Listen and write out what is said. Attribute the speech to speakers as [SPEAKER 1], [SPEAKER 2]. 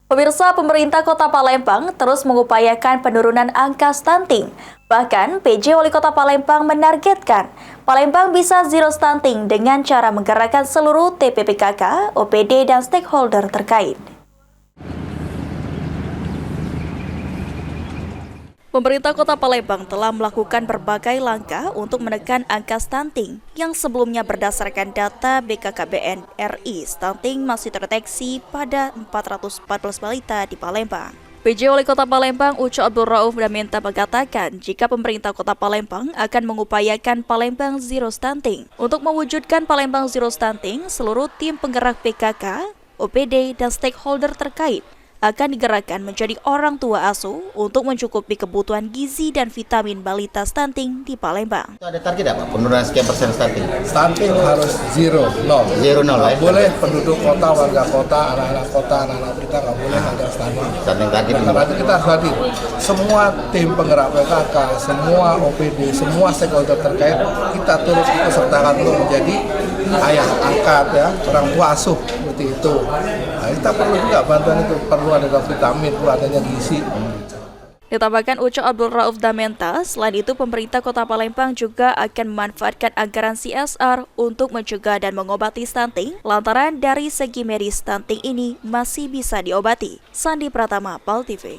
[SPEAKER 1] Pemirsa, pemerintah Kota Palembang terus mengupayakan penurunan angka stunting. Bahkan, PJ Wali Kota Palembang menargetkan Palembang bisa zero stunting dengan cara menggerakkan seluruh TPPKK, OPD, dan stakeholder terkait. Pemerintah Kota Palembang telah melakukan berbagai langkah untuk menekan angka stunting yang sebelumnya berdasarkan data BKKBN RI, stunting masih terdeteksi pada 414 balita di Palembang. PJ Wali Kota Palembang Uco Abdul Rauf Damienta mengatakan jika pemerintah Kota Palembang akan mengupayakan Palembang Zero Stunting. Untuk mewujudkan Palembang Zero Stunting, seluruh tim penggerak PKK, OPD, dan stakeholder terkait akan digerakkan menjadi orang tua asuh untuk mencukupi kebutuhan gizi dan vitamin balita stunting di Palembang.
[SPEAKER 2] Ada target apa? Penurunan sekian persen stunting?
[SPEAKER 3] Stunting harus zero, nol.
[SPEAKER 2] Zero, nol ya?
[SPEAKER 3] Boleh penduduk kota, warga kota, anak-anak kita nggak boleh ada stunting.
[SPEAKER 2] Stunting target.
[SPEAKER 3] Karena itu kita harus hadir. Semua tim penggerak PKK, semua OPD, semua stakeholder terkait, kita turut ikut sertakan untuk menjadi ayah angkat ya, orang tua asuh seperti itu. Nah, kita perlu juga bantuan itu, perlu ada vitamin, perlu adanya gizi.
[SPEAKER 1] Ditambahkan Uco Abdul Rauf Damienta, selain itu pemerintah Kota Palembang juga akan memanfaatkan anggaran CSR untuk mencegah dan mengobati stunting, lantaran dari segi medis stunting ini masih bisa diobati. Sandi Pratama, PAL TV.